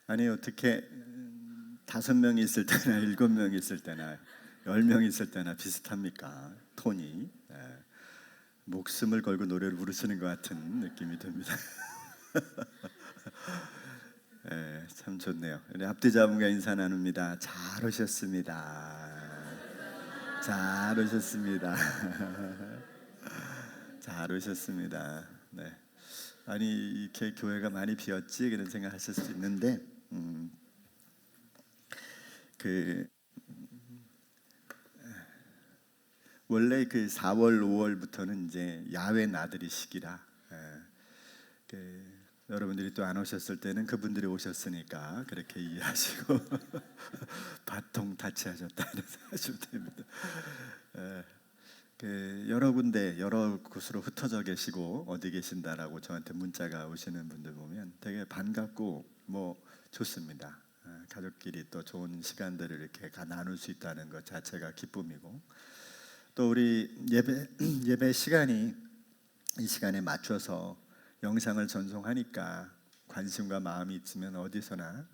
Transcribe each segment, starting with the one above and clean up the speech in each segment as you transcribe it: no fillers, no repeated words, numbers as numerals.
아니 어떻게 5명이 있을 때나 7명이 있을 때나 10명이 있을 때나 비슷합니까? 톤이 목숨을 걸고 노래를 부르시는 것 같은 느낌이 듭니다. 참 좋네요. 우리 앞뒤자분과 인사 나눕니다. 잘 오셨습니다. 잘 오셨습니다. 잘 오셨습니다. 네. 아니 이렇게 교회가 많이 비었지 그런 생각하실 수 있는데 그 원래 그 4월, 5월부터는 이제 야외 나들이 시기라 여러분들이 또 안 오셨을 때는 그분들이 오셨으니까 그렇게 이해하시고 바통 타치하셨다는 하시면 됩니다. 여러 군데 여러 곳으로 흩어져 계시고 어디 계신다라고 저한테 문자가 오시는 분들 보면 되게 반갑고 뭐 좋습니다. 가족끼리 또 좋은 시간들을 이렇게 나눌 수 있다는 것 자체가 기쁨이고 또 우리 예배 시간이 이 시간에 맞춰서 영상을 전송하니까 관심과 마음이 있으면 어디서나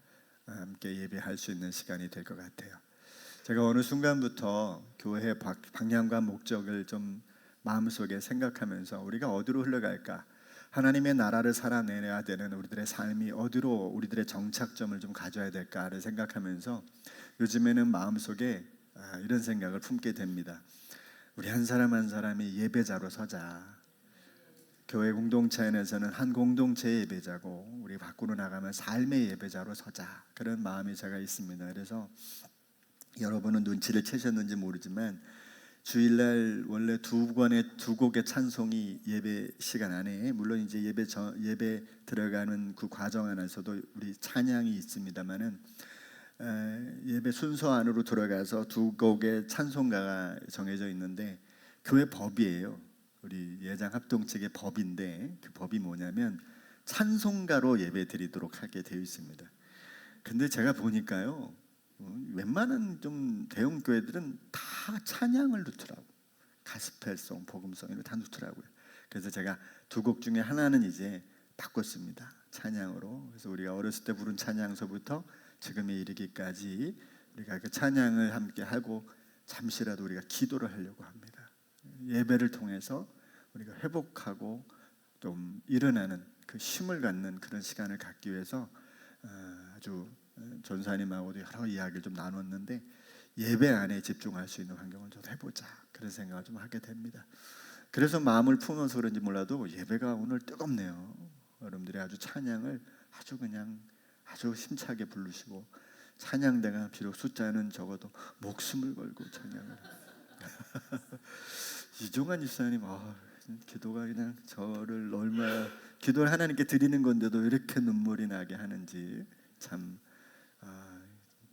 함께 예배할 수 있는 시간이 될 것 같아요. 제가 어느 순간부터 교회의 방향과 목적을 좀 마음속에 생각하면서 우리가 어디로 흘러갈까? 하나님의 나라를 살아내야 되는 우리들의 삶이 어디로 우리들의 정착점을 좀 가져야 될까를 생각하면서 요즘에는 마음속에 이런 생각을 품게 됩니다. 우리 한 사람 한 사람이 예배자로 서자. 교회 공동체 안에서는 한 공동체의 예배자고 우리 밖으로 나가면 삶의 예배자로 서자. 그런 마음이 제가 있습니다. 그래서 여러분은 눈치를 채셨는지 모르지만 주일날 원래 두 곡의 찬송이 예배 시간 안에 물론 이제 예배 들어가는 그 과정 안에서도 우리 찬양이 있습니다만은 예배 순서 안으로 들어가서 두 곡의 찬송가가 정해져 있는데 교회 법이에요. 우리 예장 합동측의 법인데 그 법이 뭐냐면 찬송가로 예배 드리도록 하게 되어 있습니다. 근데 제가 보니까요 웬만한 좀 대형 교회들은 다 찬양을 넣더라고. 가스펠송, 복음송 이런 거 다 넣더라고요. 그래서 제가 두 곡 중에 하나는 이제 바꿨습니다. 찬양으로. 그래서 우리가 어렸을 때 부른 찬양서부터 지금에 이르기까지 우리가 그 찬양을 함께 하고 잠시라도 우리가 기도를 하려고 합니다. 예배를 통해서 우리가 회복하고 좀 일어나는 그 힘을 갖는 그런 시간을 갖기 위해서 아주 전사님하고도 여러 이야기를 좀 나눴는데 예배 안에 집중할 수 있는 환경을 좀 해보자 그런 생각을 좀 하게 됩니다. 그래서 마음을 품어서 그런지 몰라도 예배가 오늘 뜨겁네요. 여러분들이 아주 찬양을 아주 그냥 아주 힘차게 부르시고 찬양대가 비록 숫자는 적어도 목숨을 걸고 찬양을 이종환 집사님 기도가 그냥 저를 얼마나 기도를 하나님께 드리는 건데도 이렇게 눈물이 나게 하는지 참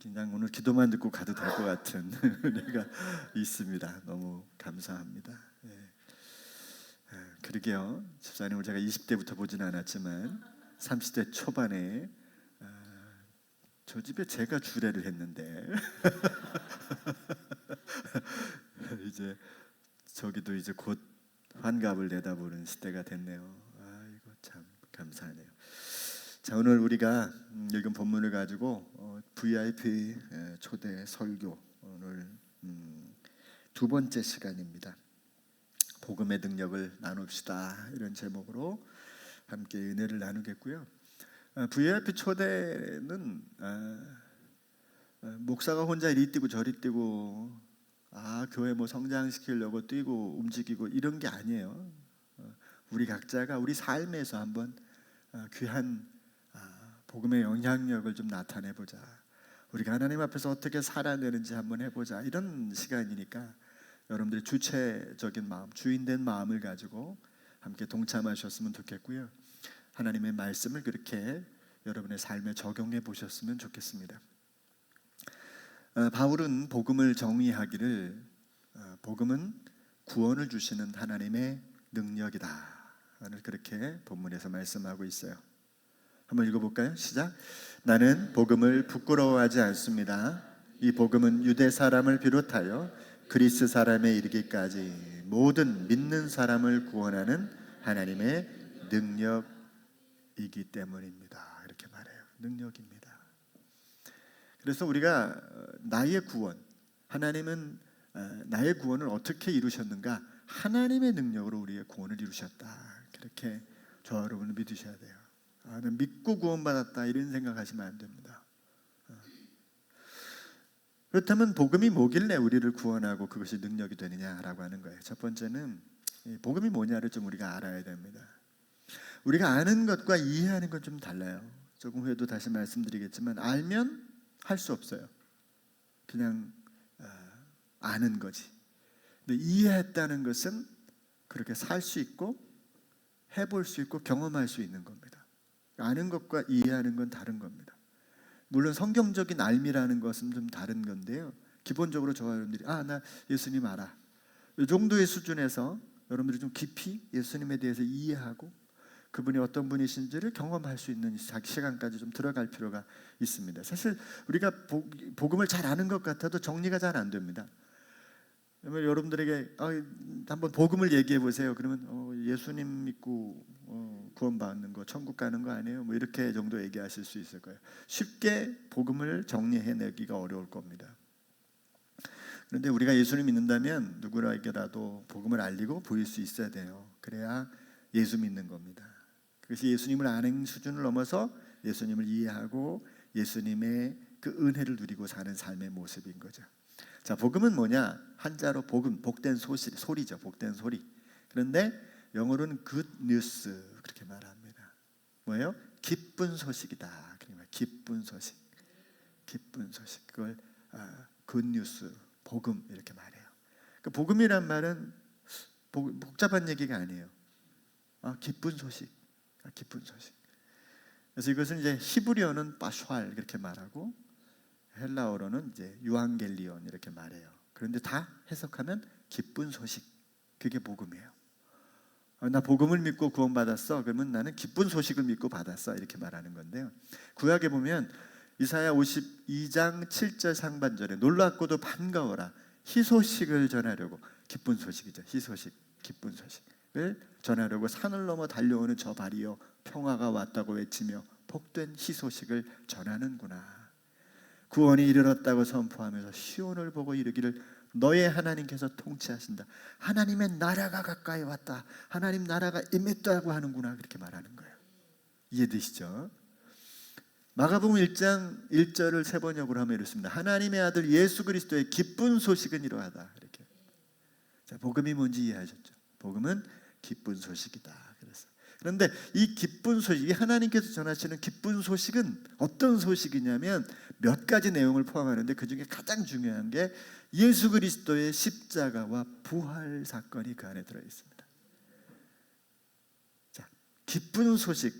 그냥 오늘 기도만 듣고 가도 될 것 같은 은혜가 있습니다. 너무 감사합니다. 그러게요. 집사님을 제가 20대부터 보진 않았지만 30대 초반에 저 집에 제가 주례를 했는데 이제 저기도 이제 곧 환갑을 내다보는 시대가 됐네요. 이거 참 감사하네요. 자, 오늘 우리가 읽은 본문을 가지고 VIP 초대 설교 오늘 두 번째 시간입니다. 복음의 능력을 나눕시다 이런 제목으로 함께 은혜를 나누겠고요. VIP 초대는 목사가 혼자 이리 뛰고 저리 뛰고 교회 뭐 성장시키려고 뛰고 움직이고 이런 게 아니에요. 우리 각자가 우리 삶에서 한번 귀한 복음의 영향력을 좀 나타내보자. 우리가 하나님 앞에서 어떻게 살아내는지 한번 해보자. 이런 시간이니까 여러분들이 주체적인 마음, 주인된 마음을 가지고 함께 동참하셨으면 좋겠고요. 하나님의 말씀을 그렇게 여러분의 삶에 적용해 보셨으면 좋겠습니다. 바울은 복음을 정의하기를 복음은 구원을 주시는 하나님의 능력이다. 그렇게 본문에서 말씀하고 있어요. 한번 읽어볼까요? 시작. 나는 복음을 부끄러워하지 않습니다. 이 복음은 유대 사람을 비롯하여 그리스 사람에 이르기까지 모든 믿는 사람을 구원하는 하나님의 능력이기 때문입니다. 이렇게 말해요. 능력입니다. 그래서 우리가 나의 구원, 하나님은 나의 구원을 어떻게 이루셨는가? 하나님의 능력으로 우리의 구원을 이루셨다. 그렇게 저와 여러분은 믿으셔야 돼요. 난 믿고 구원받았다 이런 생각하시면 안 됩니다. 그렇다면 복음이 뭐길래 우리를 구원하고 그것이 능력이 되느냐라고 하는 거예요. 첫 번째는 복음이 뭐냐를 좀 우리가 알아야 됩니다. 우리가 아는 것과 이해하는 건 좀 달라요. 조금 후에도 다시 말씀드리겠지만 알면 할 수 없어요. 그냥 아는 거지. 근데 이해했다는 것은 그렇게 살 수 있고 해볼 수 있고 경험할 수 있는 겁니다. 아는 것과 이해하는 건 다른 겁니다. 물론 성경적인 알미라는 것은 좀 다른 건데요. 기본적으로 저와 여러분들이 나 예수님 알아. 이 정도의 수준에서 여러분들이 좀 깊이 예수님에 대해서 이해하고 그분이 어떤 분이신지를 경험할 수 있는 시간까지 좀 들어갈 필요가 있습니다. 사실 우리가 복음을 잘 아는 것 같아도 정리가 잘 안 됩니다. 여러분들에게 한번 복음을 얘기해 보세요. 그러면 예수님 믿고 구원받는 거, 천국 가는 거 아니에요? 뭐 이렇게 정도 얘기하실 수 있을 거예요. 쉽게 복음을 정리해내기가 어려울 겁니다. 그런데 우리가 예수님 믿는다면 누구에게라도 복음을 알리고 보일 수 있어야 돼요. 그래야 예수 믿는 겁니다. 그것이 예수님을 아는 수준을 넘어서 예수님을 이해하고 예수님의 그 은혜를 누리고 사는 삶의 모습인 거죠. 자, 복음은 뭐냐? 한자로 복음, 복된 소식, 소리죠. 복된 소리. 그런데 영어로는 good news 그렇게 말합니다. 뭐예요? 기쁜 소식이다. 그러니까 기쁜 소식, 기쁜 소식. 그걸 good news, 복음 이렇게 말해요. 그 복음이란 말은 복잡한 얘기가 아니에요. 기쁜 소식, 기쁜 소식. 그래서 이것은 이제 히브리어는 파슈알 그렇게 말하고 헬라어로는 이제 유앙겔리온 이렇게 말해요. 그런데 다 해석하면 기쁜 소식. 그게 복음이에요. 나 복음을 믿고 구원받았어. 그러면 나는 기쁜 소식을 믿고 받았어. 이렇게 말하는 건데요. 구약에 보면 이사야 52장 7절 상반절에 놀랍고도 반가워라. 희소식을 전하려고 기쁜 소식이죠. 희소식, 기쁜 소식을 전하려고 산을 넘어 달려오는 저 발이여 평화가 왔다고 외치며 복된 희소식을 전하는구나. 구원이 이르렀다고 선포하면서 시온을 보고 이르기를 너의 하나님께서 통치하신다. 하나님의 나라가 가까이 왔다. 하나님 나라가 임했다고 하는구나. 그렇게 말하는 거예요. 이해되시죠? 마가복음 1장 1절을 세 번역으로 하면 이렇습니다. 하나님의 아들 예수 그리스도의 기쁜 소식은 이러하다. 이렇게. 자, 복음이 뭔지 이해하셨죠? 복음은 기쁜 소식이다. 그런데 이 기쁜 소식, 이 하나님께서 전하시는 기쁜 소식은 어떤 소식이냐면 몇 가지 내용을 포함하는데 그 중에 가장 중요한 게 예수 그리스도의 십자가와 부활 사건이 그 안에 들어있습니다. 자, 기쁜 소식,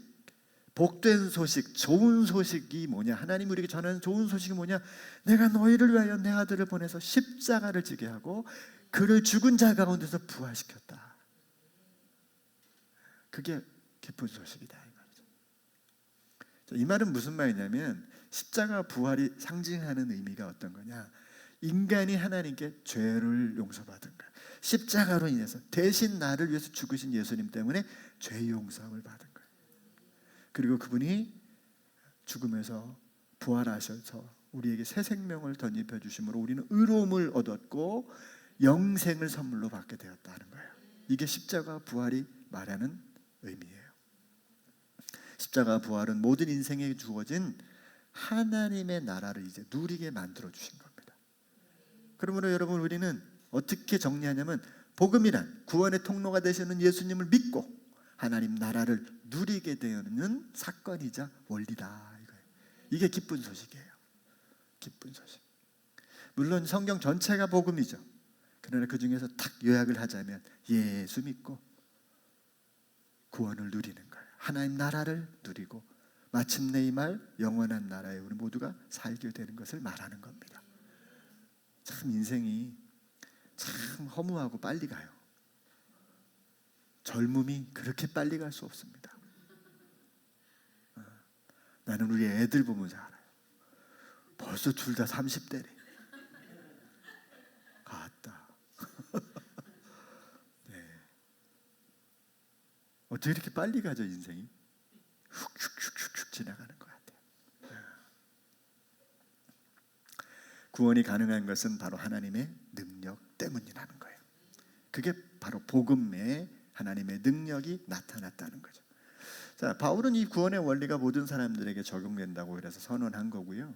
복된 소식, 좋은 소식이 뭐냐? 하나님 우리에게 전하는 좋은 소식이 뭐냐? 내가 너희를 위하여 내 아들을 보내서 십자가를 지게 하고 그를 죽은 자 가운데서 부활시켰다. 그게 기쁜 소식이다 이 말이죠. 이 말은 무슨 말이냐면 십자가 부활이 상징하는 의미가 어떤 거냐? 인간이 하나님께 죄를 용서받은 거예요. 십자가로 인해서 대신 나를 위해서 죽으신 예수님 때문에 죄 용서함을 받은 거예요. 그리고 그분이 죽음에서 부활하셔서 우리에게 새 생명을 덧입혀 주심으로 우리는 의로움을 얻었고 영생을 선물로 받게 되었다는 거예요. 이게 십자가 부활이 말하는 의미예요. 십자가 부활은 모든 인생에 주어진 하나님의 나라를 이제 누리게 만들어 주신 겁니다. 그러므로 여러분 우리는 어떻게 정리하냐면 복음이란 구원의 통로가 되시는 예수님을 믿고 하나님 나라를 누리게 되는 사건이자 원리다 이거예요. 이게 기쁜 소식이에요. 기쁜 소식. 물론 성경 전체가 복음이죠. 그러나 그 중에서 딱 요약을 하자면 예수 믿고 구원을 누리는 거예요. 하나님 나라를 누리고 마침내 이 말 영원한 나라에 우리 모두가 살게 되는 것을 말하는 겁니다. 참 인생이 참 허무하고 빨리 가요. 젊음이 그렇게 빨리 갈 수 없습니다. 나는 우리 애들 보면서 알아요. 벌써 둘 다 30대래. 갔다. 어떻게 이렇게 빨리 가죠 인생이? 훅훅훅훅 지나가는 것 같아요. 구원이 가능한 것은 바로 하나님의 능력 때문이라는 거예요. 그게 바로 복음에 하나님의 능력이 나타났다는 거죠. 자, 바울은 이 구원의 원리가 모든 사람들에게 적용된다고 그래서 선언한 거고요.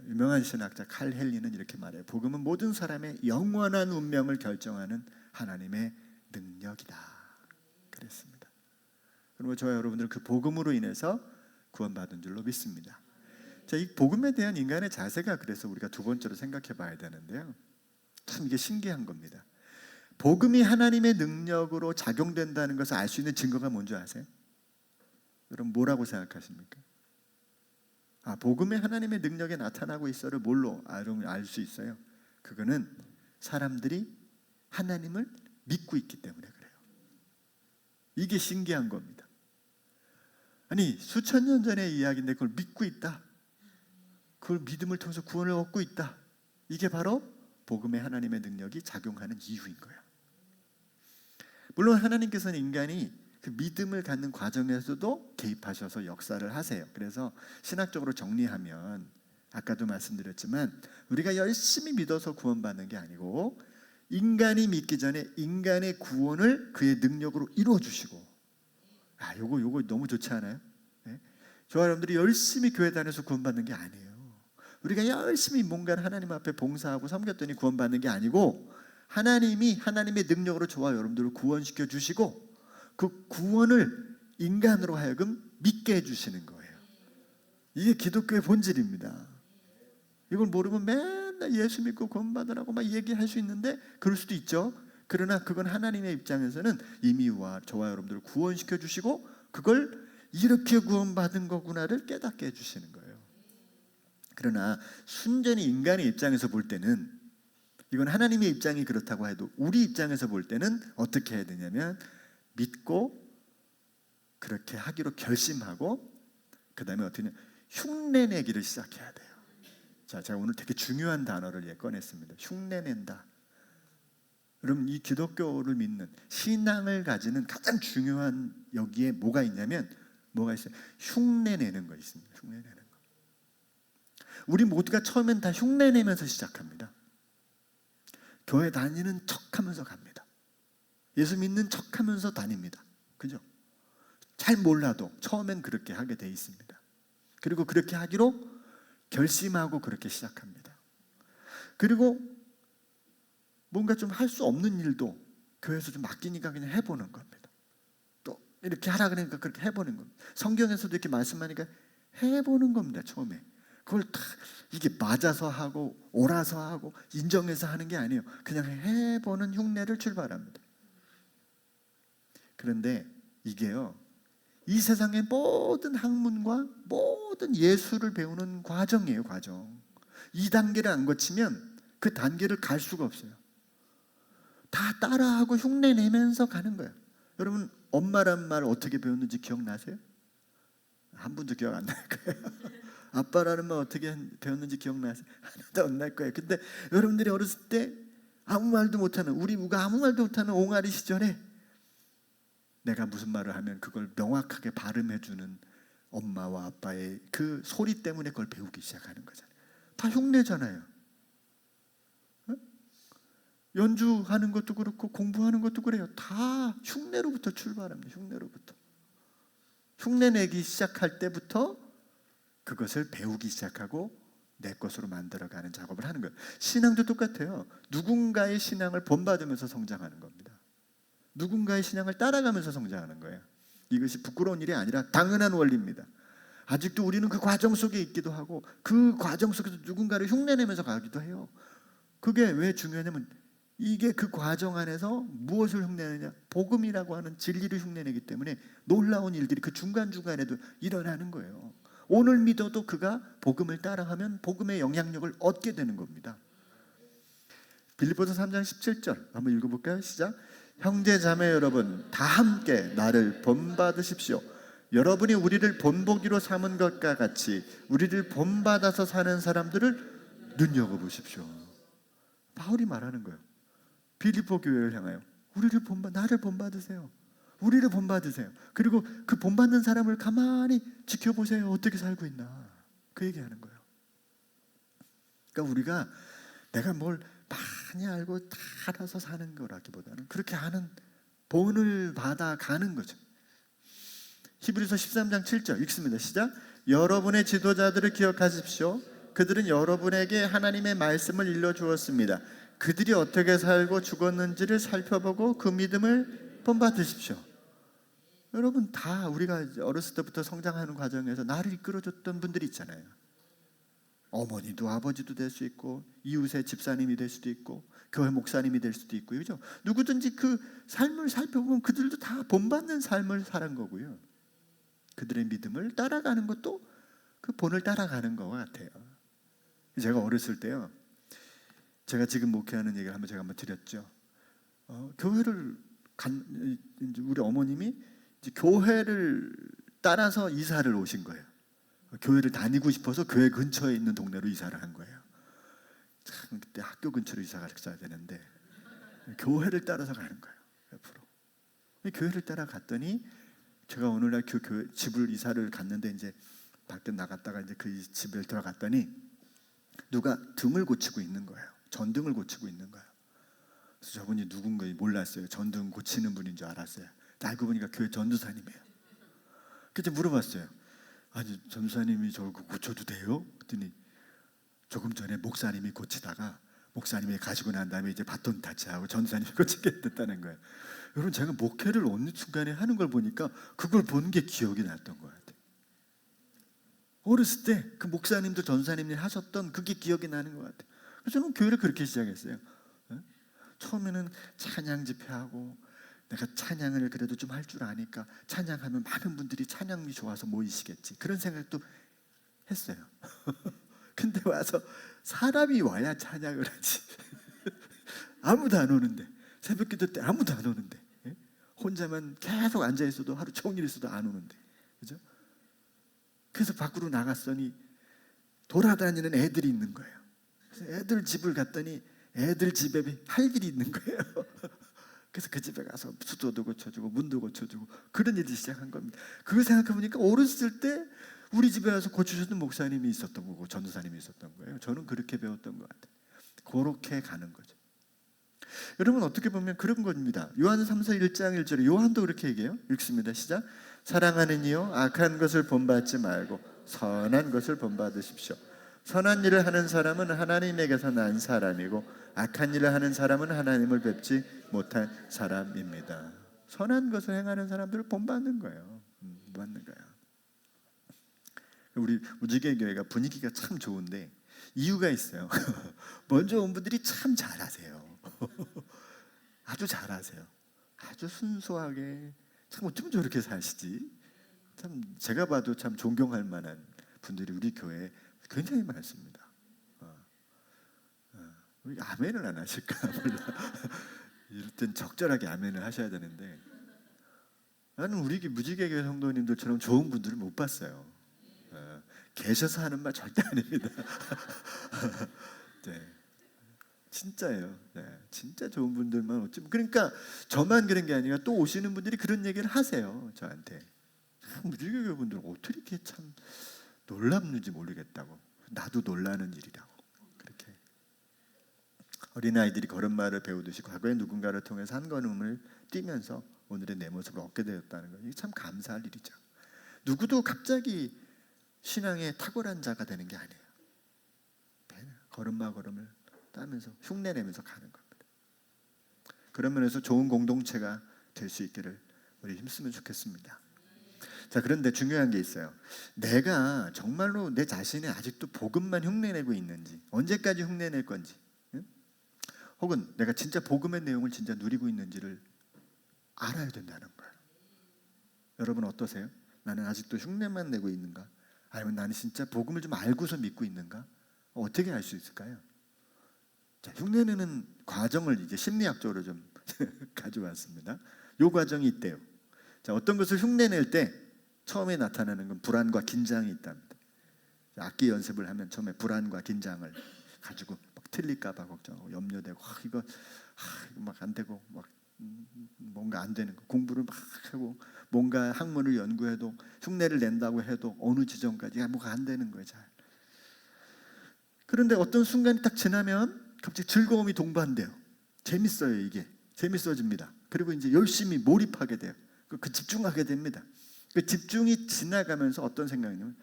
유명한 신학자 칼 헨리는 이렇게 말해요. 복음은 모든 사람의 영원한 운명을 결정하는 하나님의 능력이다 그랬습니다. 그리고 저와 여러분들 그 복음으로 인해서 구원받은 줄로 믿습니다. 자, 이 복음에 대한 인간의 자세가 그래서 우리가 두 번째로 생각해 봐야 되는데요. 참 이게 신기한 겁니다. 복음이 하나님의 능력으로 작용된다는 것을 알 수 있는 증거가 뭔지 아세요? 여러분 뭐라고 생각하십니까? 복음이 하나님의 능력에 나타나고 있어를 뭘로 알 수 있어요? 그거는 사람들이 하나님을 믿고 있기 때문에 그래요. 이게 신기한 겁니다. 아니 수천 년 전의 이야기인데 그걸 믿고 있다. 그걸 믿음을 통해서 구원을 얻고 있다. 이게 바로 복음의 하나님의 능력이 작용하는 이유인 거예요. 물론 하나님께서는 인간이 그 믿음을 갖는 과정에서도 개입하셔서 역사를 하세요. 그래서 신학적으로 정리하면 아까도 말씀드렸지만 우리가 열심히 믿어서 구원받는 게 아니고 인간이 믿기 전에 인간의 구원을 그의 능력으로 이루어 주시고 요거 너무 좋지 않아요? 네? 저와 여러분들이 열심히 교회 다녀서 구원받는 게 아니에요. 우리가 열심히 뭔가를 하나님 앞에 봉사하고 섬겼더니 구원받는 게 아니고 하나님이 하나님의 능력으로 저와 여러분들을 구원시켜 주시고 그 구원을 인간으로 하여금 믿게 해주시는 거예요. 이게 기독교의 본질입니다. 이걸 모르면 맨날 예수 믿고 구원받으라고 막 얘기할 수 있는데 그럴 수도 있죠. 그러나 그건 하나님의 입장에서는 이미 저와 여러분들을 구원시켜 주시고 그걸 이렇게 구원받은 거구나를 깨닫게 해주시는 거예요. 그러나 순전히 인간의 입장에서 볼 때는 이건 하나님의 입장이 그렇다고 해도 우리 입장에서 볼 때는 어떻게 해야 되냐면 믿고 그렇게 하기로 결심하고 그 다음에 어떻게 하냐 흉내내기를 시작해야 돼요. 자, 제가 오늘 되게 중요한 단어를 꺼냈습니다. 흉내낸다. 여러분 이 기독교를 믿는 신앙을 가지는 가장 중요한 여기에 뭐가 있냐면 뭐가 있어요? 흉내내는 거 있습니다. 흉내내는 거. 우리 모두가 처음엔 다 흉내내면서 시작합니다. 교회 다니는 척하면서 갑니다. 예수 믿는 척하면서 다닙니다. 그죠? 잘 몰라도 처음엔 그렇게 하게 돼 있습니다. 그리고 그렇게 하기로 결심하고 그렇게 시작합니다. 그리고 뭔가 좀 할 수 없는 일도 교회에서 좀 맡기니까 그냥 해보는 겁니다. 또 이렇게 하라 그러니까 그렇게 해보는 겁니다. 성경에서도 이렇게 말씀하니까 해보는 겁니다. 처음에 그걸 다 이게 맞아서 하고 옳아서 하고 인정해서 하는 게 아니에요. 그냥 해보는 흉내를 출발합니다. 그런데 이게요 이 세상의 모든 학문과 모든 예술을 배우는 과정이에요. 과정. 이 단계를 안 거치면 그 단계를 갈 수가 없어요. 다 따라하고 흉내내면서 가는 거예요. 여러분 엄마란 말 어떻게 배웠는지 기억나세요? 한 분도 기억 안 날 거예요. 아빠라는 말 어떻게 배웠는지 기억나세요? 하나도 안 날 거예요. 근데 여러분들이 어렸을 때 아무 말도 못하는 우리 무가 아무 말도 못하는 옹알이 시절에 내가 무슨 말을 하면 그걸 명확하게 발음해주는 엄마와 아빠의 그 소리 때문에 그걸 배우기 시작하는 거잖아요. 다 흉내잖아요. 연주하는 것도 그렇고 공부하는 것도 그래요. 다 흉내로부터 출발합니다. 흉내로부터. 흉내내기 시작할 때부터 그것을 배우기 시작하고 내 것으로 만들어가는 작업을 하는 거예요. 신앙도 똑같아요. 누군가의 신앙을 본받으면서 성장하는 겁니다. 누군가의 신앙을 따라가면서 성장하는 거예요. 이것이 부끄러운 일이 아니라 당연한 원리입니다. 아직도 우리는 그 과정 속에 있기도 하고 그 과정 속에서 누군가를 흉내내면서 가기도 해요. 그게 왜 중요하냐면 이게 그 과정 안에서 무엇을 흉내내냐? 복음이라고 하는 진리를 흉내내기 때문에 놀라운 일들이 그 중간중간에도 일어나는 거예요. 오늘 믿어도 그가 복음을 따라하면 복음의 영향력을 얻게 되는 겁니다. 빌립보서 3장 17절 한번 읽어볼까요? 시작. 형제 자매 여러분 다 함께 나를 본받으십시오. 여러분이 우리를 본보기로 삼은 것과 같이 우리를 본받아서 사는 사람들을 눈여겨보십시오. 바울이 말하는 거예요. 빌립보 교회를 향하여 나를 본받으세요. 우리를 본받으세요. 그리고 그 본받는 사람을 가만히 지켜보세요. 어떻게 살고 있나. 그 얘기하는 거예요. 그러니까 우리가 내가 뭘 많이 알고 다 알아서 사는 거라기보다는 그렇게 하는 본을 받아가는 거죠. 히브리서 13장 7절 읽습니다. 시작. 여러분의 지도자들을 기억하십시오. 그들은 여러분에게 하나님의 말씀을 일러주었습니다. 그들이 어떻게 살고 죽었는지를 살펴보고 그 믿음을 본받으십시오. 여러분 다 우리가 어렸을 때부터 성장하는 과정에서 나를 이끌어줬던 분들이 있잖아요. 어머니도 아버지도 될 수 있고 이웃의 집사님이 될 수도 있고 교회 목사님이 될 수도 있고, 그죠? 누구든지 그 삶을 살펴보면 그들도 다 본받는 삶을 살은 거고요. 그들의 믿음을 따라가는 것도 그 본을 따라가는 것 같아요. 제가 어렸을 때요, 제가 지금 목회하는 얘기를 제가 한번 드렸죠. 교회를 우리 어머님이 이제 교회를 따라서 이사를 오신 거예요. 교회를 다니고 싶어서 교회 근처에 있는 동네로 이사를 한 거예요. 참 그때 학교 근처로 이사가 가야 되는데 교회를 따라서 가는 거예요. 옆으로. 교회를 따라갔더니 제가 어느 날 그 교회 집을 이사를 갔는데 이제 밖에 나갔다가 이제 그 집에 들어갔더니 누가 등을 고치고 있는 거예요. 전등을 고치고 있는 거예요. 그래서 저분이 누군가 몰랐어요. 전등 고치는 분인 줄 알았어요. 알고 보니까 교회 전도사님이에요. 그래서 물어봤어요. 아니 전도사님이 저거 고쳐도 돼요? 그랬더니 조금 전에 목사님이 고치다가 목사님이 가지고 난 다음에 이제 바톤 타치하고 전도사님이 고치게 됐다는 거예요. 여러분 제가 목회를 어느 순간에 하는 걸 보니까 그걸 보는 게 기억이 났던 것 같아요. 어렸을 때 그 목사님도 전도사님이 하셨던 그게 기억이 나는 것 같아요. 그래서 저는 교회를 그렇게 시작했어요. 처음에는 찬양 집회하고 내가 찬양을 그래도 좀 할 줄 아니까 찬양하면 많은 분들이 찬양이 좋아서 모이시겠지, 그런 생각도 했어요. 근데 와서 사람이 와야 찬양을 하지. 아무도 안 오는데, 새벽기도 때 아무도 안 오는데, 혼자만 계속 앉아 있어도 하루 종일 있어도 안 오는데, 그죠? 그래서 밖으로 나갔더니 돌아다니는 애들이 있는 거예요. 그래서 애들 집을 갔더니 애들 집에 할 일이 있는 거예요. 그래서 그 집에 가서 수도도 고쳐주고 문도 고쳐주고 그런 일을 시작한 겁니다. 그걸 생각해보니까 어렸을 때 우리 집에 와서 고쳐주던 목사님이 있었던 거고 전도사님이 있었던 거예요. 저는 그렇게 배웠던 것 같아요. 그렇게 가는 거죠. 여러분 어떻게 보면 그런 겁니다. 요한 3서 1장 1절에 요한도 그렇게 얘기해요. 읽습니다. 시작. 사랑하는 이여 악한 것을 본받지 말고 선한 것을 본받으십시오. 선한 일을 하는 사람은 하나님에게서 난 사람이고 악한 일을 하는 사람은 하나님을 뵙지 못한 사람입니다. 선한 것을 행하는 사람들을 본받는 거예요. 받는 거예요. 우리 무지개 교회가 분위기가 참 좋은데 이유가 있어요. 먼저 온 분들이 참 잘하세요. 아주 잘하세요. 아주 순수하게 참 어쩜 저렇게 사시지? 참 제가 봐도 참 존경할 만한 분들이 우리 교회에 굉장히 많습니다. 왜 아멘을 안 하실까 몰라. 이럴 땐 적절하게 아멘을 하셔야 되는데 나는 우리 무지개 교회 성도님들처럼 좋은 분들을 못 봤어요. 계셔서 하는 말 절대 아닙니다. 네. 진짜예요. 네. 진짜 좋은 분들만 어쩌면, 그러니까 저만 그런 게 아니라 또 오시는 분들이 그런 얘기를 하세요. 저한테. 무지개 분들 어떻게 이렇게 참 놀랍는지 모르겠다고. 나도 놀라는 일이라고. 그렇게 어린아이들이 걸음마를 배우듯이 과거에 누군가를 통해서 한 걸음을 뛰면서 오늘의 내 모습을 얻게 되었다는 거, 이게 참 감사할 일이죠. 누구도 갑자기 신앙에 탁월한 자가 되는 게 아니에요. 걸음마 걸음을 따면서 흉내내면서 가는 겁니다. 그런 면에서 좋은 공동체가 될 수 있기를 우리 힘쓰면 좋겠습니다. 자, 그런데 중요한 게 있어요. 내가 정말로 내 자신이 아직도 복음만 흉내내고 있는지, 언제까지 흉내낼 건지, 혹은 내가 진짜 복음의 내용을 진짜 누리고 있는지를 알아야 된다는 거예요. 여러분 어떠세요? 나는 아직도 흉내만 내고 있는가? 아니면 나는 진짜 복음을 좀 알고서 믿고 있는가? 어떻게 알 수 있을까요? 자, 흉내내는 과정을 이제 심리학적으로 좀 가져왔습니다. 이 과정이 있대요. 자, 어떤 것을 흉내낼 때 처음에 나타나는 건 불안과 긴장이 있답니다. 악기 연습을 하면 처음에 불안과 긴장을 가지고 막 틀릴까봐 걱정하고 염려되고, 이거 막 안 되고, 막 뭔가 안 되는 거, 공부를 막 하고 뭔가 학문을 연구해도 흉내를 낸다고 해도 어느 지점까지 뭐가 안 되는 거예요. 잘. 그런데 어떤 순간이 딱 지나면 갑자기 즐거움이 동반돼요. 재밌어요. 이게 재밌어집니다. 그리고 이제 열심히 몰입하게 돼요. 그 집중하게 됩니다. 그 집중이 지나가면서 어떤 생각이냐면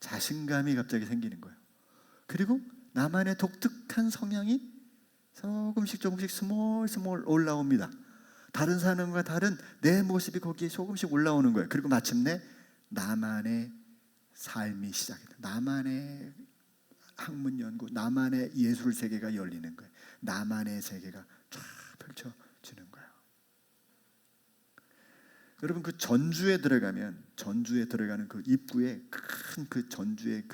자신감이 갑자기 생기는 거예요. 그리고 나만의 독특한 성향이 조금씩 스몰 올라옵니다. 다른 사람과 다른 내 모습이 거기에 조금씩 올라오는 거예요. 그리고 마침내 나만의 삶이 시작이 돼요. 나만의 학문 연구, 나만의 예술 세계가 열리는 거예요. 나만의 세계가 쫙 펼쳐지는 거예요. 여러분, 그 전주에 들어가는 그 입구에 큰 그 전주의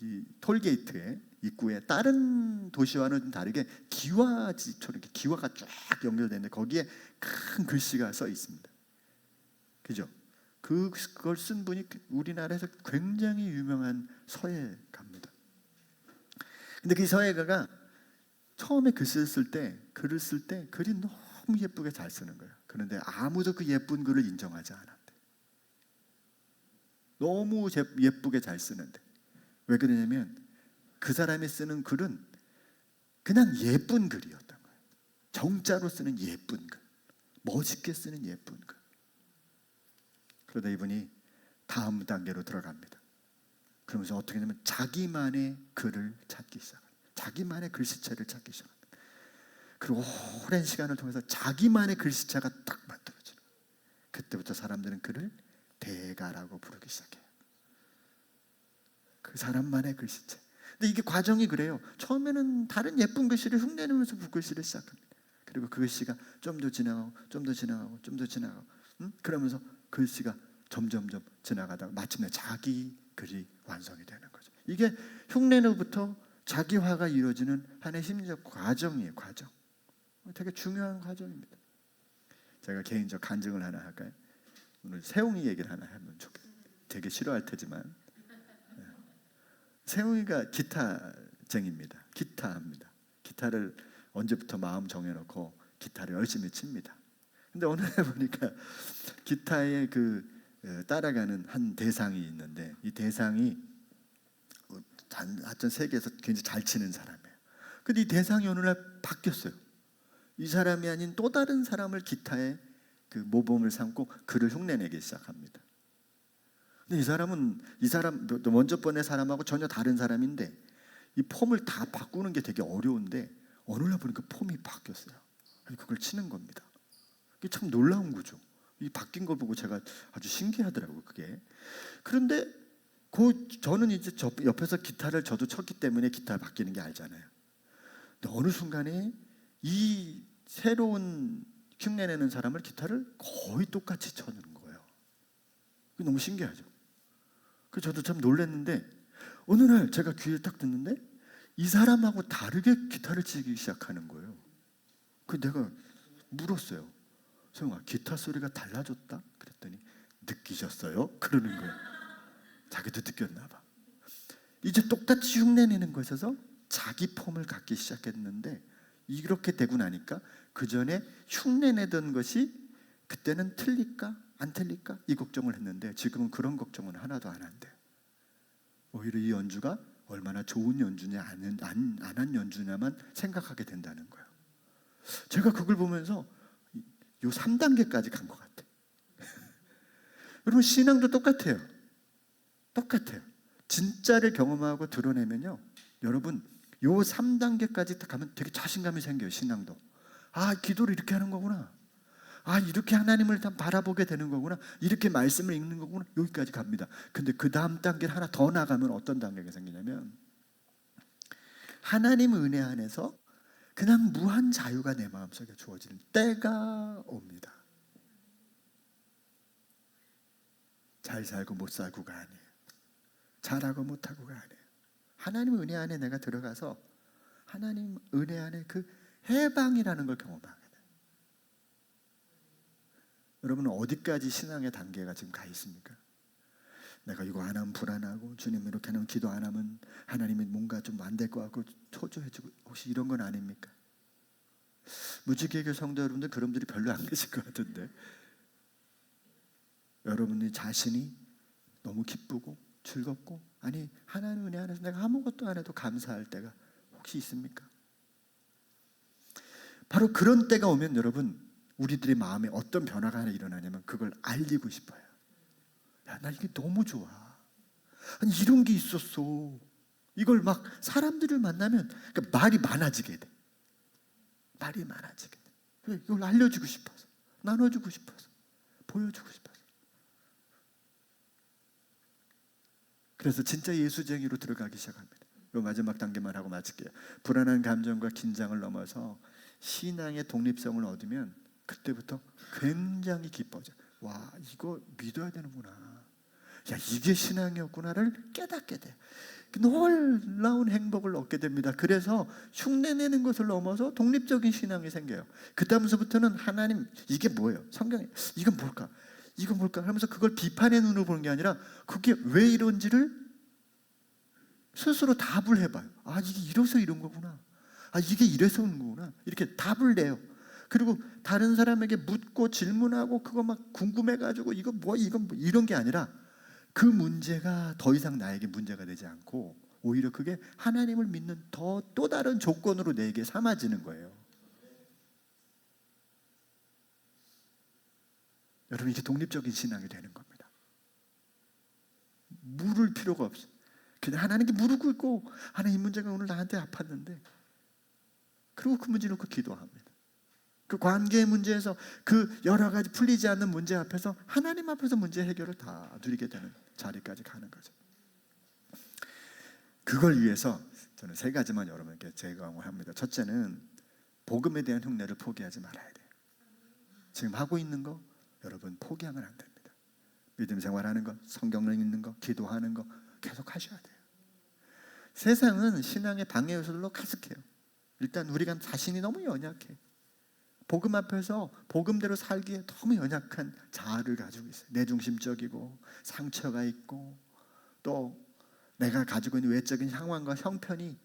이 톨게이트의 입구에 다른 도시와는 좀 다르게 기와지처럼 이렇게 기와가 쫙 연결되는데 거기에 큰 글씨가 써 있습니다. 그죠? 그걸 쓴 분이 우리나라에서 굉장히 유명한 서예가입니다. 근데 그 서예가가 처음에 글을 쓸 때 글이 너무 예쁘게 잘 쓰는 거예요. 그런데 아무도 그 예쁜 글을 인정하지 않았대. 너무 예쁘게 잘 쓰는데 왜 그러냐면 그 사람이 쓰는 글은 그냥 예쁜 글이었던 거예요. 정자로 쓰는 예쁜 글, 멋있게 쓰는 예쁜 글. 그러다 이분이 다음 단계로 들어갑니다. 그러면서 어떻게 하냐면 자기만의 글을 찾기 시작합니다. 자기만의 글씨체를 찾기 시작합니다. 그리고 오랜 시간을 통해서 자기만의 글씨체가 딱 만들어져요. 그때부터 사람들은 그를 대가라고 부르기 시작해요. 그 사람만의 글씨체. 근데 이게 과정이 그래요. 처음에는 다른 예쁜 글씨를 흉내내면서 붓글씨를 시작합니다. 그리고 그 글씨가 좀 더 지나가고 그러면서 글씨가 점점점 지나가다가 마침내 자기 글이 완성이 되는 거죠. 이게 흉내내부터 자기화가 이루어지는 하나의 심리적 과정이에요. 과정. 되게 중요한 과정입니다. 제가 개인적 간증을 하나 할까요? 오늘 세웅이 얘기를 하나 하면 좋겠어요. 되게 싫어할 테지만 세웅이가 기타쟁이입니다. 기타합니다. 기타를 언제부터 마음 정해놓고 기타를 열심히 칩니다. 근데 어느 날 보니까 기타에 따라가는 한 대상이 있는데 이 대상이 하여튼 세계에서 굉장히 잘 치는 사람이에요. 근데 이 대상이 어느 날 바뀌었어요. 이 사람이 아닌 또 다른 사람을 기타에 그 모범을 삼고 그를 흉내내기 시작합니다. 근데 이 사람 먼저 번의 사람하고 전혀 다른 사람인데 이 폼을 다 바꾸는 게 되게 어려운데 어느 날 보니까 폼이 바뀌었어요. 그걸 치는 겁니다. 이게 참 놀라운 거죠. 이 바뀐 걸 보고 제가 아주 신기하더라고요. 그게. 그런데 저는 이제 옆에서 기타를 저도 쳤기 때문에 기타가 바뀌는 게 알잖아요. 근데 어느 순간에 이 새로운 흉내내는 사람을 기타를 거의 똑같이 쳐는 거예요. 그게 너무 신기하죠. 그래서 저도 참 놀랐는데 어느 날 제가 귀를 딱 듣는데 이 사람하고 다르게 기타를 치기 시작하는 거예요. 내가 물었어요. 세웅아, 기타 소리가 달라졌다? 그랬더니 느끼셨어요? 그러는 거예요. 자기도 느꼈나 봐. 이제 똑같이 흉내내는 것에서 자기 폼을 갖기 시작했는데 이렇게 되고 나니까 그 전에 흉내내던 것이 그때는 틀릴까 안 틀릴까 이 걱정을 했는데 지금은 그런 걱정은 하나도 안 한대요. 오히려 이 연주가 얼마나 좋은 연주냐 안 한 연주냐만 생각하게 된다는 거예요. 제가 그걸 보면서 요 3단계까지 간 것 같아요. 여러분, 신앙도 똑같아요. 진짜를 경험하고 드러내면요, 여러분 요 3단계까지 딱 가면 되게 자신감이 생겨요. 신앙도. 기도를 이렇게 하는 거구나. 이렇게 하나님을 바라보게 되는 거구나. 이렇게 말씀을 읽는 거구나. 여기까지 갑니다. 근데 그 다음 단계를 하나 더 나가면 어떤 단계가 생기냐면 하나님 은혜 안에서 그냥 무한 자유가 내 마음속에 주어지는 때가 옵니다. 잘 살고 못 살고가 아니에요. 잘하고 못하고가 아니에요. 하나님 은혜 안에 내가 들어가서 하나님 은혜 안에 그 해방이라는 걸 경험하게 돼요. 여러분은 어디까지 신앙의 단계가 지금 가 있습니까? 내가 이거 안 하면 불안하고 주님 이렇게 하면 기도 안 하면 하나님이 뭔가 좀 안 될 것 같고 초조해지고 혹시 이런 건 아닙니까? 무지개교 성도 여러분들 그런 분들이 별로 안 계실 것 같은데 여러분이 자신이 너무 기쁘고 즐겁고 하나님 은혜 안에서 내가 아무것도 하나도 안 해도 감사할 때가 혹시 있습니까? 바로 그런 때가 오면 여러분, 우리들의 마음에 어떤 변화가 하나 일어나냐면 그걸 알리고 싶어요. 야, 나 이게 너무 좋아. 아니, 이런 게 있었어. 이걸 막 사람들을 만나면 그러니까 말이 많아지게 돼. 말이 많아지게 돼. 왜? 이걸 알려주고 싶어서, 나눠주고 싶어서, 보여주고 싶어서. 그래서 진짜 예수쟁이로 들어가기 시작합니다. 이 마지막 단계만 하고 마칠게요. 불안한 감정과 긴장을 넘어서 신앙의 독립성을 얻으면 그때부터 굉장히 기뻐져. 와, 이거 믿어야 되는구나. 야, 이게 신앙이었구나를 깨닫게 돼. 놀라운 행복을 얻게 됩니다. 그래서 흉내내는 것을 넘어서 독립적인 신앙이 생겨요. 그 다음서부터는 하나님, 이게 뭐예요? 성경에 이건 뭘까? 이건 뭘까? 하면서 그걸 비판의 눈으로 보는 게 아니라 그게 왜 이런지를 스스로 답을 해봐요. 아, 이게 이래서 이런 거구나. 아, 이게 이래서 오는 거구나. 이렇게 답을 내요. 그리고 다른 사람에게 묻고 질문하고 그거 막 궁금해가지고 이건 뭐 이런 게 아니라 그 문제가 더 이상 나에게 문제가 되지 않고 오히려 그게 하나님을 믿는 또 다른 조건으로 내게 삼아지는 거예요. 여러분, 이게 독립적인 신앙이 되는 겁니다. 물을 필요가 없어요. 그냥 하나님께 무릎 꿇고 하나님, 이 문제가 오늘 나한테 아팠는데, 그리고 그 문제 놓고 기도합니다. 그 관계의 문제에서 그 여러 가지 풀리지 않는 문제 앞에서 하나님 앞에서 문제 해결을 다 누리게 되는 자리까지 가는 거죠. 그걸 위해서 저는 세 가지만 여러분께 제공을 합니다. 첫째는 복음에 대한 흉내를 포기하지 말아야 돼요. 지금 하고 있는 거 여러분 포기하면 안 됩니다. 믿음 생활하는 거, 성경을 읽는 거, 기도하는 거 계속 하셔야 돼요. 세상은 신앙의 방해 요소로 가득해요. 일단 우리가 자신이 너무 연약해. 복음 앞에서 복음대로 살기에 너무 연약한 자아를 가지고 있어요. 내중심적이고 상처가 있고 또 내가 가지고 있는 외적인 향망과 형편이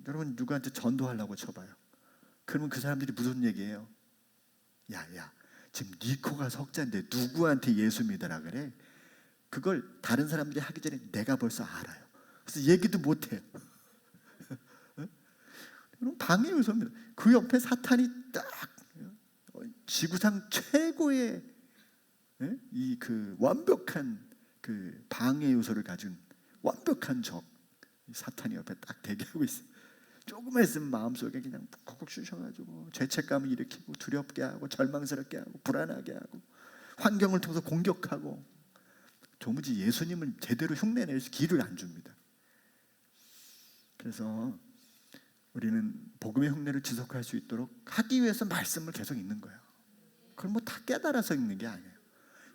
여러분, 누구한테 전도하려고 쳐봐요. 그러면 그 사람들이 무슨 얘기예요? 야, 지금 네 코가 석자인데 누구한테 예수 믿으라 그래? 그걸 다른 사람들이 하기 전에 내가 벌써 알아요. 그래서 얘기도 못해요. 방해 요소입니다. 그 옆에 사탄이 딱 지구상 최고의 이 그 완벽한 그 방해 요소를 가진 완벽한 적, 사탄이 옆에 딱 대기하고 있어요. 조금만 있으면 마음속에 그냥 푹 쑤셔가지고 죄책감을 일으키고 두렵게 하고 절망스럽게 하고 불안하게 하고 환경을 통해서 공격하고 도무지 예수님을 제대로 흉내낼 길을 안 줍니다. 그래서 우리는 복음의 흉내를 지속할 수 있도록 하기 위해서 말씀을 계속 읽는 거예요. 그걸 뭐 다 깨달아서 읽는 게 아니에요.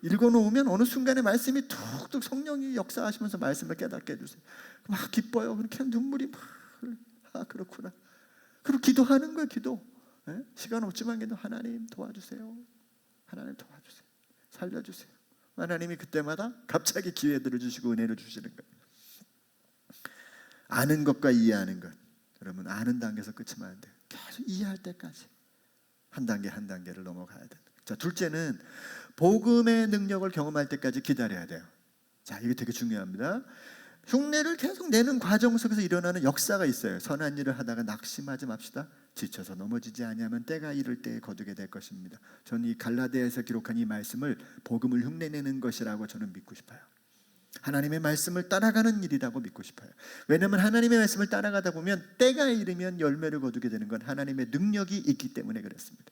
읽어놓으면 어느 순간에 말씀이 툭툭 성령이 역사하시면서 말씀을 깨닫게 해주세요. 막 기뻐요. 그렇게 눈물이 막 그렇구나. 그리고 기도하는 거예요. 기도. 시간 없지만 기도. 하나님 도와주세요. 하나님 도와주세요. 살려주세요. 하나님이 그때마다 갑자기 기회들을 주시고 은혜를 주시는 거예요. 아는 것과 이해하는 것. 여러분, 아는 단계에서 끝이면 안 돼요. 계속 이해할 때까지 한 단계 한 단계를 넘어가야 돼요. 자, 둘째는 복음의 능력을 경험할 때까지 기다려야 돼요. 자, 이게 되게 중요합니다. 흉내를 계속 내는 과정 속에서 일어나는 역사가 있어요. 선한 일을 하다가 낙심하지 맙시다. 지쳐서 넘어지지 아니하면 때가 이를 때에 거두게 될 것입니다. 저는 이 갈라디아에서 기록한 이 말씀을 복음을 흉내내는 것이라고 저는 믿고 싶어요. 하나님의 말씀을 따라가는 일이라고 믿고 싶어요. 왜냐하면 하나님의 말씀을 따라가다 보면 때가 이르면 열매를 거두게 되는 건 하나님의 능력이 있기 때문에 그렇습니다.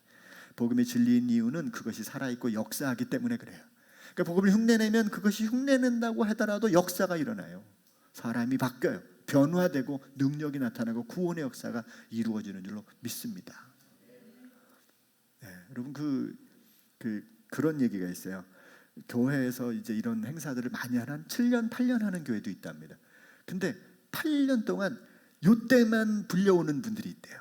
복음의 진리인 이유는 그것이 살아있고 역사하기 때문에 그래요. 그러니까 복음을 흉내내면 그것이 흉내낸다고 하더라도 역사가 일어나요. 사람이 바뀌어요. 변화되고 능력이 나타나고 구원의 역사가 이루어지는 줄로 믿습니다. 네, 여러분 그런 얘기가 있어요. 교회에서 이제 이런 행사들을 많이 하는 7년, 8년 하는 교회도 있답니다. 근데 8년 동안 요때만 불려오는 분들이 있대요.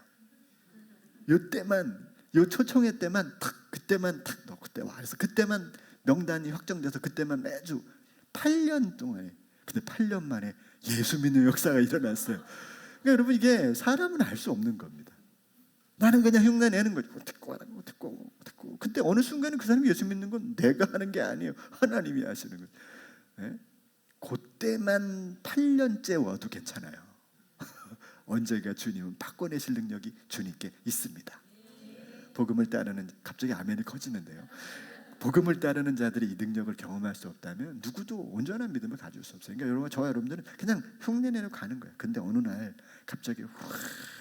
요때만, 요 초청회 때만 그때만 너 그때 와. 그래서 그때만 명단이 확정돼서 그때만 매주 8년 동안에. 근데 8년 만에 예수 믿는 역사가 일어났어요. 그러니까 여러분, 이게 사람은 알 수 없는 겁니다. 나는 그냥 흉내 내는 거죠. 듣고. 근데 어느 순간에 그 사람이 예수 믿는 건 내가 하는 게 아니에요. 하나님이 하시는 거예요. 네? 곧 때만 8년째 와도 괜찮아요. 언제가 주님은 바꿔내실 능력이 주님께 있습니다. 복음을 따르는, 갑자기 아멘이 커지는데요. 복음을 따르는 자들이 이 능력을 경험할 수 없다면 누구도 온전한 믿음을 가질 수 없어요. 그러니까 여러분, 저와 여러분들은 그냥 흉내내려 가는 거예요. 근데 어느 날 갑자기 확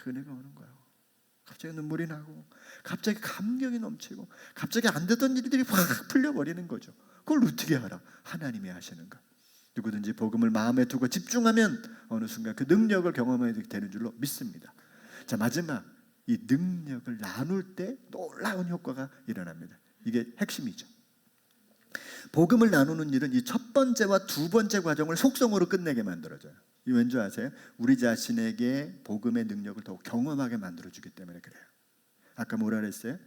은혜가 오는 거예요. 갑자기 눈물이 나고, 갑자기 감격이 넘치고, 갑자기 안 되던 일들이 확 풀려버리는 거죠. 그걸 어떻게 알아? 하나님이 하시는 거. 누구든지 복음을 마음에 두고 집중하면 어느 순간 그 능력을 경험하게 되는 줄로 믿습니다. 자, 마지막, 이 능력을 나눌 때 놀라운 효과가 일어납니다. 이게 핵심이죠. 복음을 나누는 일은 이 첫 번째와 두 번째 과정을 속성으로 끝내게 만들어줘요. 이 왠지 아세요? 우리 자신에게 복음의 능력을 더욱 경험하게 만들어주기 때문에 그래요. 아까 뭐라 그랬어요?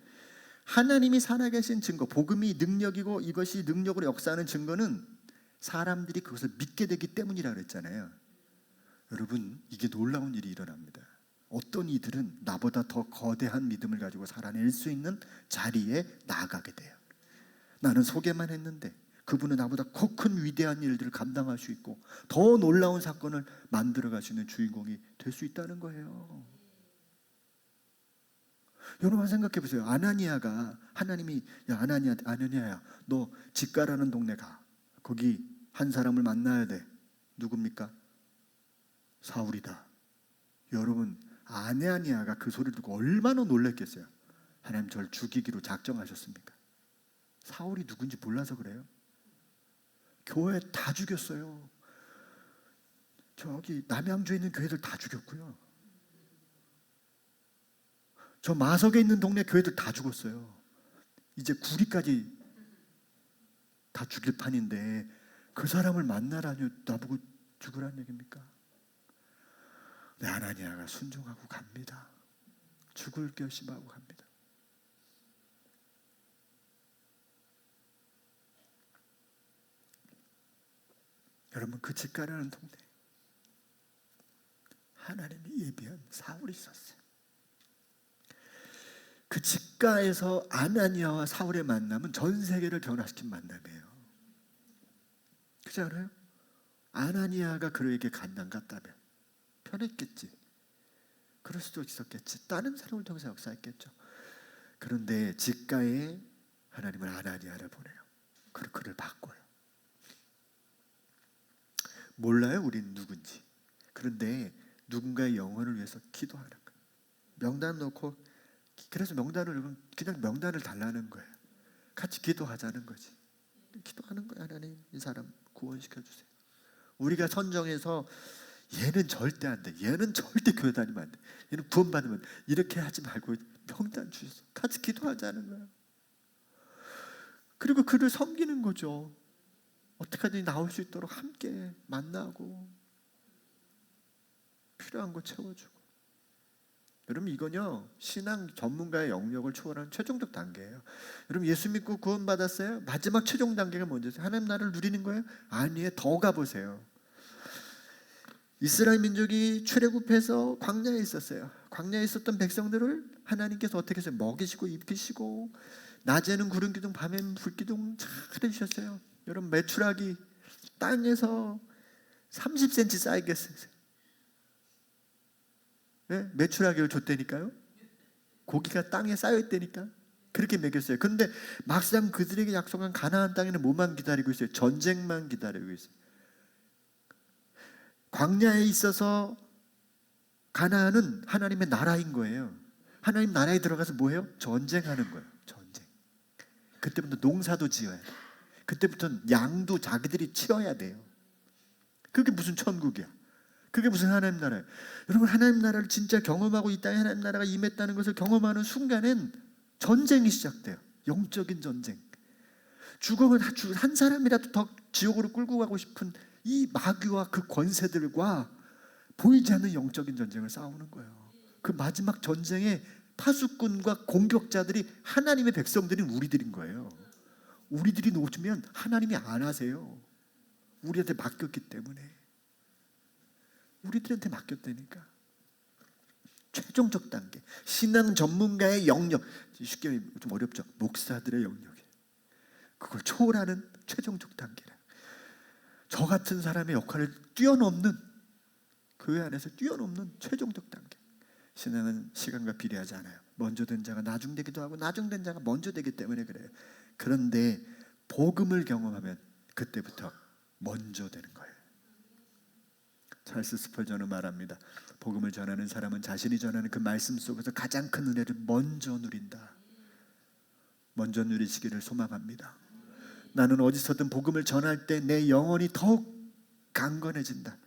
하나님이 살아계신 증거, 복음이 능력이고 이것이 능력으로 역사하는 증거는 사람들이 그것을 믿게 되기 때문이라고 그랬잖아요. 여러분, 이게 놀라운 일이 일어납니다. 어떤 이들은 나보다 더 거대한 믿음을 가지고 살아낼 수 있는 자리에 나아가게 돼요. 나는 소개만 했는데 그분은 나보다 더 큰 위대한 일들을 감당할 수 있고 더 놀라운 사건을 만들어갈 수 있는 주인공이 될 수 있다는 거예요. 여러분 생각해 보세요. 아나니아가, 하나님이 야 아나니아야 너 직가라는 동네 가. 거기 한 사람을 만나야 돼. 누굽니까? 사울이다. 여러분, 아나니아가 그 소리를 듣고 얼마나 놀랐겠어요. 하나님 저를 죽이기로 작정하셨습니까? 사울이 누군지 몰라서 그래요. 교회 다 죽였어요. 저기 남양주에 있는 교회들 다 죽였고요. 저 마석에 있는 동네 교회들 다 죽었어요. 이제 구리까지 다 죽일 판인데 그 사람을 만나라니 나보고 죽으란 얘기입니까? 네, 아나니아가 순종하고 갑니다. 죽을 결심하고 갑니다. 여러분, 그 직가라는 동네 하나님이 예비한 사울이 있었어요. 그 직가에서 아나니아와 사울의 만남은 전 세계를 변화시킨 만남이에요. 그렇지 않아요? 아나니아가 그에게 간당 갔다면 편했겠지. 그럴 수도 있었겠지. 다른 사람을 통해서 역사했겠죠. 그런데 직가에 하나님은 아나니아를 보내요. 그를 바꿔요. 몰라요, 우린 누군지. 그런데 누군가의 영혼을 위해서 기도하는 거예요. 명단 놓고, 그래서 명단을, 그냥 명단을 달라는 거예요. 같이 기도하자는 거지. 기도하는 거예요. 하나님, 이 사람 구원시켜 주세요. 우리가 선정해서 얘는 절대 안 돼. 얘는 절대 교회 다니면 안 돼. 얘는 구원받으면 안 돼. 이렇게 하지 말고 명단 주셔서 같이 기도하자는 거예요. 그리고 그를 섬기는 거죠. 어떻게 하든지 나올 수 있도록 함께 만나고 필요한 거 채워주고. 여러분, 이건요 신앙 전문가의 영역을 초월하는 최종적 단계예요. 여러분, 예수 믿고 구원받았어요? 마지막 최종 단계가 뭔지 하나님 나라를 누리는 거예요? 아니에요. 더 가보세요. 이스라엘 민족이 출애굽해서 광야에 있었어요. 광야에 있었던 백성들을 하나님께서 어떻게 해서 먹이시고 입히시고, 낮에는 구름 기둥, 밤에는 불 기둥 잘 해주셨어요. 여러분, 메추라기 땅에서 30cm 쌓이겠어요. 네? 메추라기를 줬다니까요. 고기가 땅에 쌓여있다니까. 그렇게 먹였어요. 그런데 막상 그들에게 약속한 가나안 땅에는 뭐만 기다리고 있어요? 전쟁만 기다리고 있어요. 광야에 있어서 가나안은 하나님의 나라인 거예요. 하나님 나라에 들어가서 뭐예요? 전쟁하는 거예요. 전쟁. 그때부터 농사도 지어야 돼요. 그때부터는 양도 자기들이 치러야 돼요. 그게 무슨 천국이야? 그게 무슨 하나님 나라예요? 여러분, 하나님 나라를 진짜 경험하고 이 땅에 하나님 나라가 임했다는 것을 경험하는 순간엔 전쟁이 시작돼요. 영적인 전쟁. 죽으면 한 사람이라도 더 지옥으로 끌고 가고 싶은 이 마귀와 그 권세들과 보이지 않는 영적인 전쟁을 싸우는 거예요. 그 마지막 전쟁의 파수꾼과 공격자들이 하나님의 백성들인 우리들인 거예요. 우리들이 놓치면 하나님이 안 하세요. 우리한테 맡겼기 때문에. 우리들한테 맡겼다니까. 최종적 단계, 신앙 전문가의 영역, 쉽게 좀 어렵죠. 목사들의 영역이 그걸 초월하는 최종적 단계라. 저 같은 사람의 역할을 뛰어넘는, 교회 안에서 뛰어넘는 최종적 단계. 신앙은 시간과 비례하지 않아요. 먼저 된 자가 나중되기도 하고 나중된 자가 먼저 되기 때문에 그래요. 그런데 복음을 경험하면 그때부터 먼저 되는 거예요. 찰스 스펄전은 말합니다. 복음을 전하는 사람은 자신이 전하는 그 말씀 속에서 가장 큰 은혜를 먼저 누린다. 먼저 누리시기를 소망합니다. 나는 어디서든 복음을 전할 때 내 영혼이 더욱 강건해진다.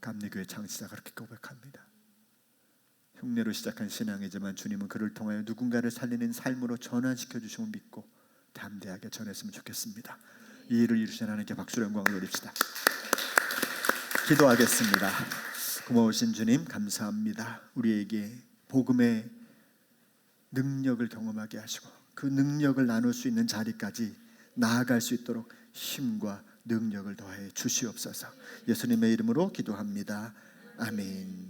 감리교회 창시자가 그렇게 고백합니다. 흉내로 시작한 신앙이지만 주님은 그를 통하여 누군가를 살리는 삶으로 전환시켜 주심을 믿고 담대하게 전했으면 좋겠습니다. 이 일을 이루신 하나님께 박수로 영광을 올립시다. 기도하겠습니다. 고마우신 주님 감사합니다. 우리에게 복음의 능력을 경험하게 하시고 그 능력을 나눌 수 있는 자리까지 나아갈 수 있도록 힘과 능력을 더해 주시옵소서. 예수님의 이름으로 기도합니다. 아멘.